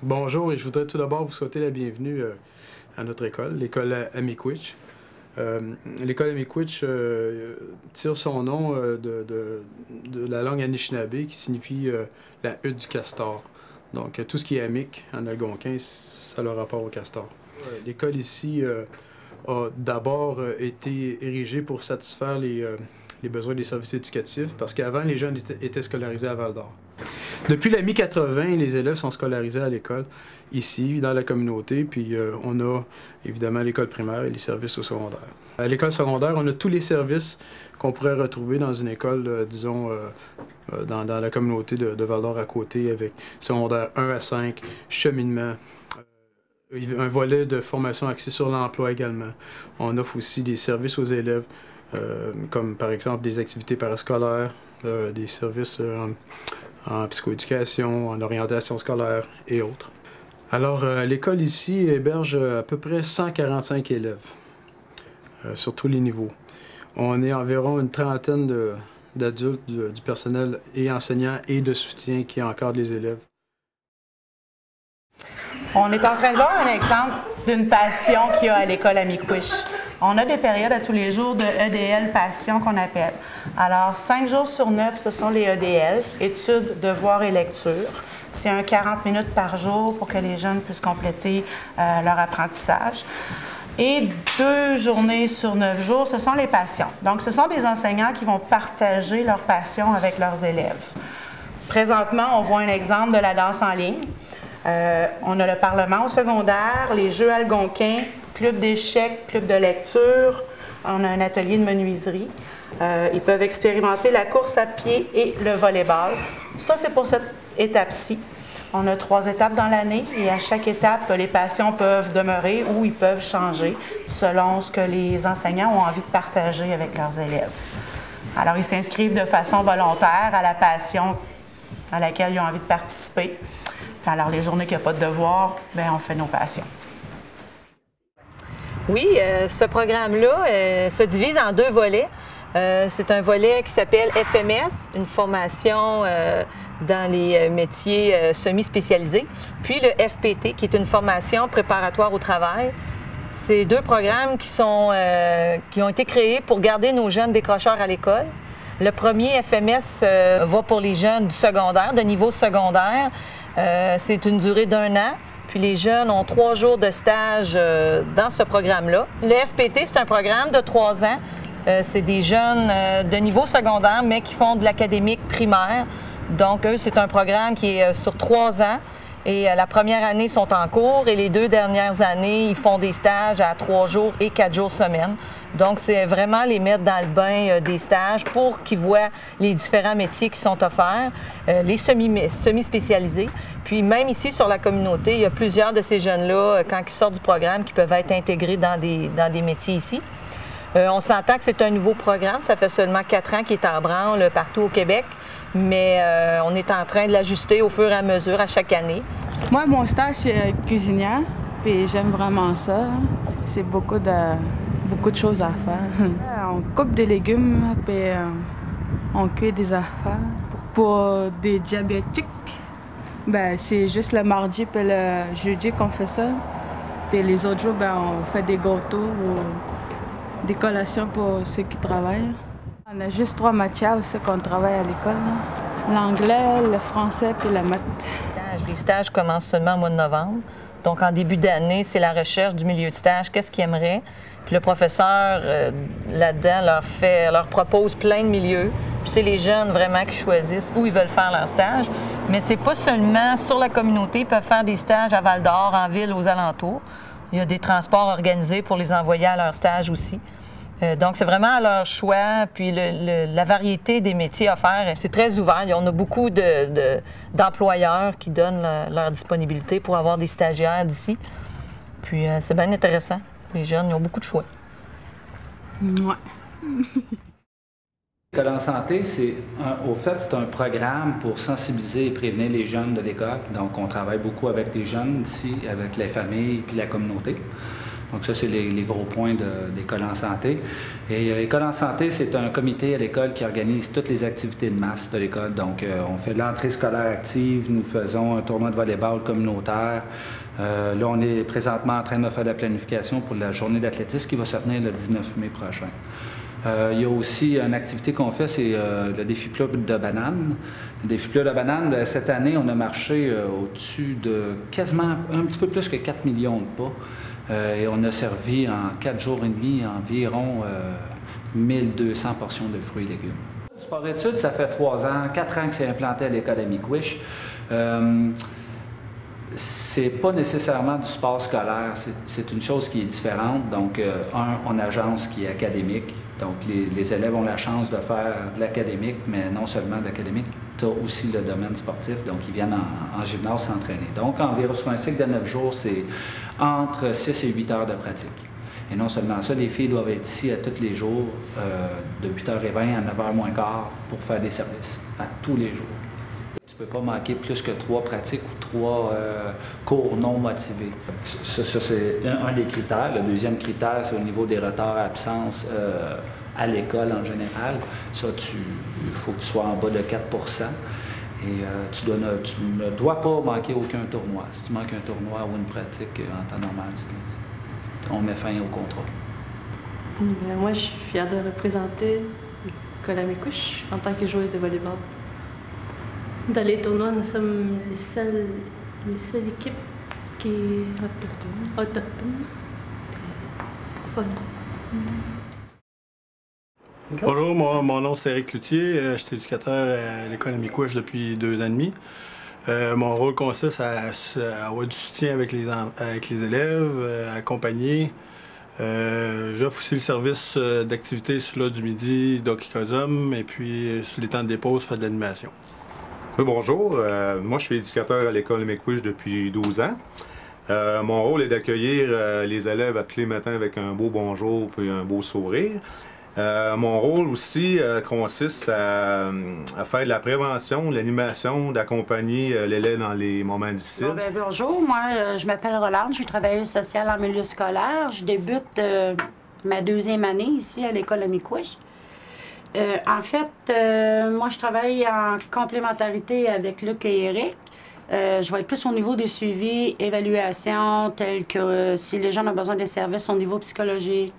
Bonjour et je voudrais tout d'abord vous souhaiter la bienvenue à notre école, l'école Amicwitch. L'école Amicwitch tire son nom de la langue Anishinaabe qui signifie la hutte du castor. Donc tout ce qui est amique en algonquin, ça a le rapport au castor. L'école ici a d'abord été érigée pour satisfaire les besoins des services éducatifs parce qu'avant, les jeunes étaient scolarisés à Val-d'Or. Depuis la mi-80, les élèves sont scolarisés à l'école, ici, dans la communauté, puis on a évidemment l'école primaire et les services au secondaire. À l'école secondaire, on a tous les services qu'on pourrait retrouver dans une école, disons, dans la communauté de Val-d'Or à côté, avec secondaire 1 à 5, cheminement, un volet de formation axé sur l'emploi également. On offre aussi des services aux élèves, comme par exemple des activités parascolaires, des services en psychoéducation, en orientation scolaire et autres. Alors, l'école ici héberge à peu près 145 élèves sur tous les niveaux. On est environ une trentaine d'adultes, du personnel et enseignants et de soutien qui encadrent les élèves. On est en train de voir un exemple d'une passion qu'il y a à l'école Amicwitch. On a des périodes à tous les jours de EDL passion qu'on appelle. Alors, 5 jours sur 9, ce sont les EDL, études, devoirs et lecture. C'est un 40 minutes par jour pour que les jeunes puissent compléter leur apprentissage. Et 2 journées sur 9 jours, ce sont les passions. Donc, ce sont des enseignants qui vont partager leur passion avec leurs élèves. Présentement, on voit un exemple de la danse en ligne. On a le Parlement au secondaire, les jeux algonquins, club d'échecs, club de lecture, on a un atelier de menuiserie. Ils peuvent expérimenter la course à pied et le volleyball. Ça, c'est pour cette étape-ci. On a 3 étapes dans l'année et à chaque étape, les passions peuvent demeurer ou ils peuvent changer selon ce que les enseignants ont envie de partager avec leurs élèves. Alors, ils s'inscrivent de façon volontaire à la passion à laquelle ils ont envie de participer. Alors, les journées qu'il n'y a pas de devoir, bien, on fait nos passions. Oui, ce programme-là se divise en 2 volets. C'est un volet qui s'appelle FMS, une formation dans les métiers semi-spécialisés, puis le FPT, qui est une formation préparatoire au travail. C'est 2 programmes qui ont été créés pour garder nos jeunes décrocheurs à l'école. Le premier, FMS, va pour les jeunes du secondaire, de niveau secondaire. C'est une durée d'1 an. Puis les jeunes ont 3 jours de stage dans ce programme-là. Le FPT, c'est un programme de 3 ans. C'est des jeunes de niveau secondaire, mais qui font de l'académique primaire. Donc, eux, c'est un programme qui est sur 3 ans. Et la première année, ils sont en cours et les 2 dernières années, ils font des stages à 3 jours et 4 jours semaine. Donc, c'est vraiment les mettre dans le bain des stages pour qu'ils voient les différents métiers qui sont offerts, les semi-spécialisés. Puis même ici, sur la communauté, il y a plusieurs de ces jeunes-là, quand ils sortent du programme, qui peuvent être intégrés dans des métiers ici. On s'entend que c'est un nouveau programme. Ça fait seulement 4 ans qu'il est en branle partout au Québec, mais on est en train de l'ajuster au fur et à mesure à chaque année. Moi, mon stage, c'est cuisinière, puis j'aime vraiment ça. C'est beaucoup de choses à faire. On coupe des légumes, puis on cuit des affaires. Pour des diabétiques, ben, c'est juste le mardi puis le jeudi qu'on fait ça. Puis les autres jours, ben, on fait des gâteaux ou des collations pour ceux qui travaillent. On a juste 3 matières aussi qu'on travaille à l'école. L'anglais, le français puis la maths. Les stages commencent seulement au mois de novembre. Donc, en début d'année, c'est la recherche du milieu de stage. Qu'est-ce qu'ils aimeraient? Puis le professeur, là-dedans, leur propose plein de milieux. Puis c'est les jeunes vraiment qui choisissent où ils veulent faire leur stage. Mais c'est pas seulement sur la communauté. Ils peuvent faire des stages à Val-d'Or, en ville, aux alentours. Il y a des transports organisés pour les envoyer à leur stage aussi. Donc, c'est vraiment à leur choix. Puis la variété des métiers offerts, c'est très ouvert. On a beaucoup d'employeurs qui donnent leur disponibilité pour avoir des stagiaires d'ici. Puis, c'est bien intéressant. Les jeunes, ils ont beaucoup de choix. Ouais. L'école en santé, au fait, c'est un programme pour sensibiliser et prévenir les jeunes de l'école. Donc, on travaille beaucoup avec les jeunes ici, avec les familles et puis la communauté. Donc ça, c'est les gros points d'École en santé. Et École en santé, c'est un comité à l'école qui organise toutes les activités de masse de l'école. Donc on fait de l'entrée scolaire active, nous faisons un tournoi de volleyball communautaire. Là, on est présentement en train de faire la planification pour la journée d'athlétisme qui va se tenir le 19 mai prochain. Il y a aussi une activité qu'on fait, c'est le défi plat de banane. Le défi plat de banane, cette année, on a marché au-dessus de quasiment un petit peu plus que 4 millions de pas. Et on a servi en 4 jours et demi environ 1200 portions de fruits et légumes. Sport-études, ça fait 3 ans, 4 ans que c'est implanté à l'école à Miquich. C'est pas nécessairement du sport scolaire, c'est une chose qui est différente. Donc, on agence qui est académique. Donc, les élèves ont la chance de faire de l'académique, mais non seulement de l'académique. Tu as aussi le domaine sportif, donc ils viennent en gymnase s'entraîner. Donc, environ sur un cycle de 9 jours, c'est entre 6 et 8 heures de pratique. Et non seulement ça, les filles doivent être ici à tous les jours, de 8h20 à 9h moins quart, pour faire des services, à tous les jours. Tu ne peux pas manquer plus que 3 pratiques ou 3 cours non motivés. Ça c'est un des critères. Le deuxième critère, c'est au niveau des retards et absences à l'école en général. Ça, il faut que tu sois en bas de 4 et tu ne dois pas manquer aucun tournoi. Si tu manques un tournoi ou une pratique en temps normal, on met fin au contrat. Bien, moi, je suis fière de représenter l'école à Miquich en tant que joueuse de volleyball. Dans les tournois, nous sommes les seules équipes qui sont autochtones. Voilà. Bonjour, mon nom c'est Éric Cloutier. Je suis éducateur à l'école à Miquich depuis 2 ans et demi. Mon rôle consiste à avoir du soutien avec les élèves, à accompagner. J'offre aussi le service d'activité sur l'heure du midi d'Hockey-Cosum et puis sur les temps de dépause, je fais de l'animation. Oui, bonjour. Moi, je suis éducateur à l'école de Miquich depuis 12 ans. Mon rôle est d'accueillir les élèves à tous les matins avec un beau bonjour et un beau sourire. Mon rôle aussi consiste à faire de la prévention, l'animation, d'accompagner l'élève dans les moments difficiles. Bonjour, moi je m'appelle Rolande, je suis travailleuse sociale en milieu scolaire. Je débute ma 2e année ici à l'école à Miquich. En fait, moi je travaille en complémentarité avec Luc et Eric. Je vais être plus au niveau des suivis, évaluations, tels que si les gens ont besoin des services au niveau psychologique,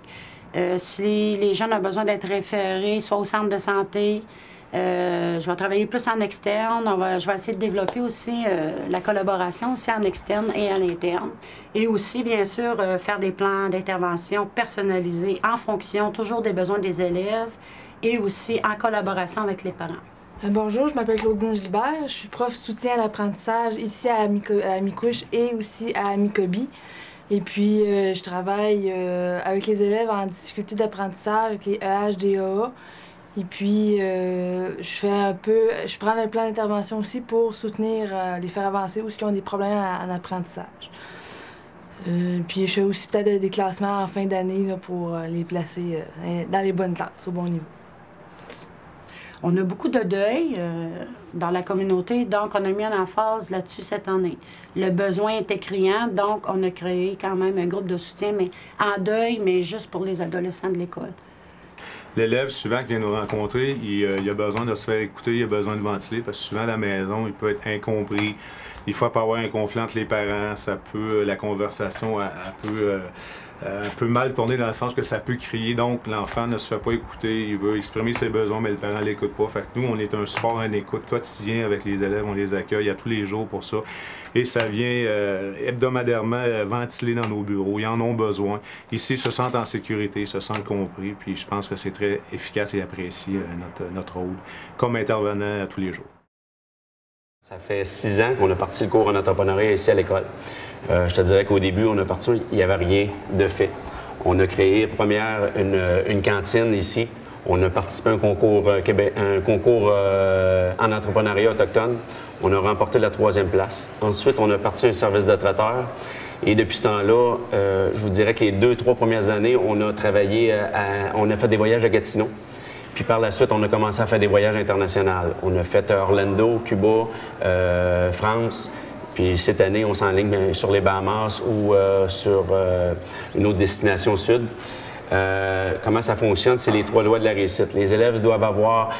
si les gens ont besoin d'être référés, soit au centre de santé. Je vais travailler plus en externe. Je vais essayer de développer aussi la collaboration aussi en externe et en interne. Et aussi, bien sûr, faire des plans d'intervention personnalisés en fonction toujours des besoins des élèves et aussi en collaboration avec les parents. Bonjour, je m'appelle Claudine Gilbert. Je suis prof soutien à l'apprentissage ici à Miquich et aussi à Micobi. Et puis, je travaille avec les élèves en difficulté d'apprentissage, avec les EHDAA. Et puis, je prends un plan d'intervention aussi pour soutenir, les faire avancer où ils ont des problèmes en apprentissage. Puis, je fais aussi peut-être des classements en fin d'année pour les placer dans les bonnes classes, au bon niveau. On a beaucoup de deuil dans la communauté, donc on a mis en emphase là-dessus cette année. Le besoin était criant, donc on a créé quand même un groupe de soutien, mais en deuil, mais juste pour les adolescents de l'école. L'élève, souvent, qui vient nous rencontrer, il a besoin de se faire écouter, il a besoin de ventiler, parce que souvent, à la maison, il peut être incompris. Des fois, il peut y avoir un conflit entre les parents, la conversation, elle peut mal tourner dans le sens que ça peut crier, donc l'enfant ne se fait pas écouter, il veut exprimer ses besoins, mais le parent ne l'écoute pas. Fait que nous, on est un support, un écoute quotidien avec les élèves, on les accueille à tous les jours pour ça. Et ça vient hebdomadairement ventiler dans nos bureaux, ils en ont besoin. Ici, ils se sentent en sécurité, ils se sentent compris, puis je pense que c'est très efficace et apprécié notre rôle comme intervenant à tous les jours. Ça fait 6 ans qu'on a parti le cours en entrepreneuriat ici à l'école. Je te dirais qu'au début, on a parti, il n'y avait rien de fait. On a créé, première, une cantine ici. On a participé à un concours, en entrepreneuriat autochtone. On a remporté la 3e place. Ensuite, on a parti un service de traiteur. Et depuis ce temps-là, je vous dirais que les 2-3 premières années, on a travaillé, on a fait des voyages à Gatineau. Puis par la suite, on a commencé à faire des voyages internationaux. On a fait Orlando, Cuba, France. Puis cette année, on s'enligne sur les Bahamas ou sur une autre destination sud. Comment ça fonctionne? C'est les 3 lois de la réussite. Les élèves doivent avoir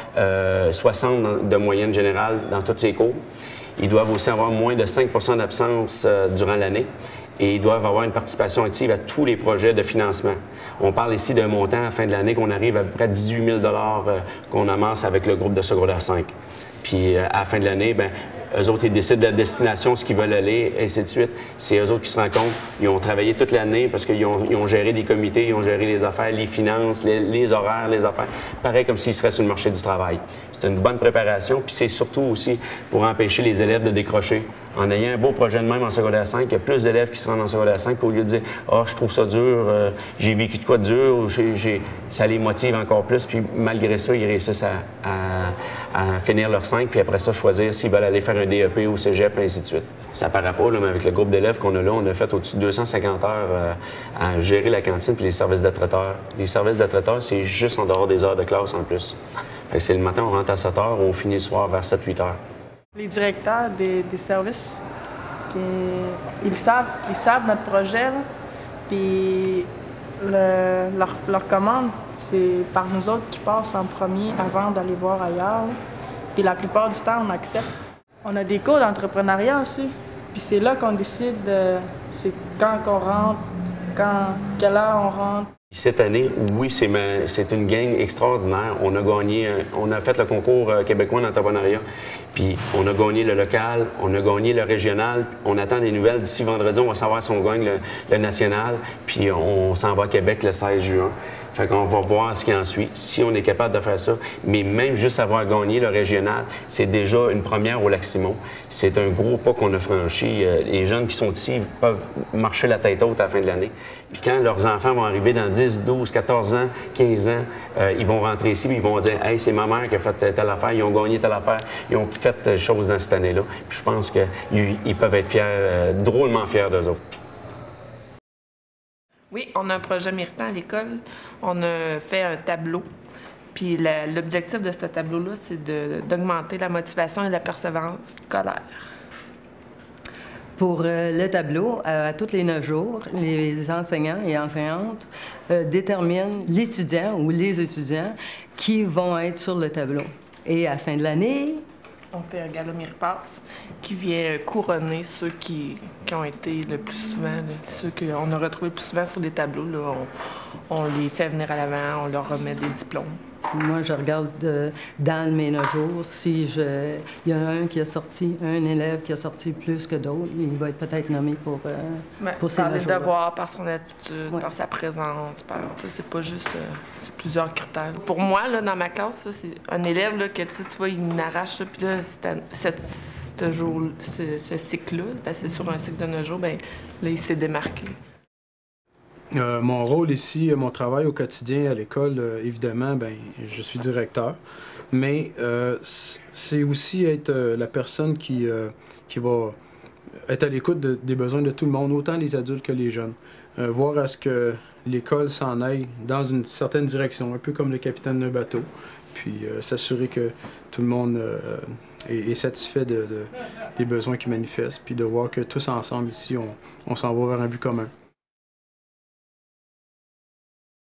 60 de moyenne générale dans tous les cours. Ils doivent aussi avoir moins de 5 d'absence durant l'année. Et ils doivent avoir une participation active à tous les projets de financement. On parle ici d'un montant à la fin de l'année qu'on arrive à peu près 18 000 qu'on amasse avec le groupe de secondaire 5. Puis à la fin de l'année, bien, eux autres, ils décident de la destination, ce qu'ils veulent aller, et ainsi de suite. C'est eux autres qui se rendent compte. Ils ont travaillé toute l'année parce qu'ils ont géré des comités, ils ont géré les affaires, les finances, les horaires, les affaires. Pareil comme s'ils seraient sur le marché du travail. C'est une bonne préparation, puis c'est surtout aussi pour empêcher les élèves de décrocher. En ayant un beau projet de même en secondaire 5, il y a plus d'élèves qui se rendent en secondaire 5, puis au lieu de dire « Ah, je trouve ça dur, j'ai vécu de quoi de dur », ou ça les motive encore plus, puis malgré ça, ils réussissent à finir leur 5, puis après ça, choisir s'ils veulent aller faire un DEP ou cégep, et ainsi de suite. Ça paraît pas, là, mais avec le groupe d'élèves qu'on a là, on a fait au-dessus de 250 heures à gérer la cantine puis les services de traiteurs. Les services de traiteurs, c'est juste en dehors des heures de classe en plus. Fait que c'est le matin, on rentre à 7 heures, on finit le soir vers 7-8 heures. Les directeurs des services, ils savent notre projet, là, puis leur commande, c'est par nous autres qui passent en premier avant d'aller voir ailleurs. Là. Puis la plupart du temps, on accepte. On a des cours d'entrepreneuriat aussi, puis c'est là qu'on décide, c'est quand qu'on rentre, quelle heure on rentre. Cette année, oui, c'est une gang extraordinaire. On a gagné, on a fait le concours québécois d'entrepreneuriat, puis on a gagné le local, on a gagné le régional. On attend des nouvelles d'ici vendredi, on va savoir si on gagne le national, puis on s'en va à Québec le 16 juin. Fait qu'on va voir ce qui en suit, si on est capable de faire ça. Mais même juste avoir gagné le régional, c'est déjà une première au Lac-Simon. C'est un gros pas qu'on a franchi. Les jeunes qui sont ici peuvent marcher la tête haute à la fin de l'année. Puis quand leurs enfants vont arriver dans 10, 12, 14 ans, 15 ans, ils vont rentrer ici et ils vont dire « Hey, c'est ma mère qui a fait telle affaire, ils ont gagné telle affaire, ils ont fait telle chose dans cette année-là. » Puis je pense qu'ils peuvent être fiers, drôlement fiers d'eux autres. Oui, on a un projet méritant à l'école. On a fait un tableau. Puis l'objectif de ce tableau-là, c'est d'augmenter la motivation et la persévérance scolaire. Pour le tableau, à tous les 9 jours, les enseignants et enseignantes déterminent l'étudiant ou les étudiants qui vont être sur le tableau. Et à la fin de l'année, on fait un gala Méripasse qui vient couronner ceux qui ont été le plus souvent, ceux qu'on a retrouvés le plus souvent sur les tableaux. Là, on les fait venir à l'avant, on leur remet des diplômes. Moi, je regarde dans mes 9 jours, il y a un élève qui a sorti plus que d'autres, il va être peut-être nommé pour ces 9 jours. Par les devoirs, par son attitude, par sa présence, c'est pas juste, c'est plusieurs critères. Pour moi, là, dans ma classe, c'est un élève là, que tu vois, il m'arrache, puis là, ce cycle-là, parce que c'est sur un cycle de 9 jours, bien, là, il s'est démarqué. Mon rôle ici, mon travail au quotidien à l'école, évidemment, bien, je suis directeur, mais c'est aussi être la personne qui va être à l'écoute des besoins de tout le monde, autant les adultes que les jeunes. Voir à ce que l'école s'en aille dans une certaine direction, un peu comme le capitaine d'un bateau, puis s'assurer que tout le monde est satisfait des besoins qu'ils manifestent, puis de voir que tous ensemble ici, on s'en va vers un but commun.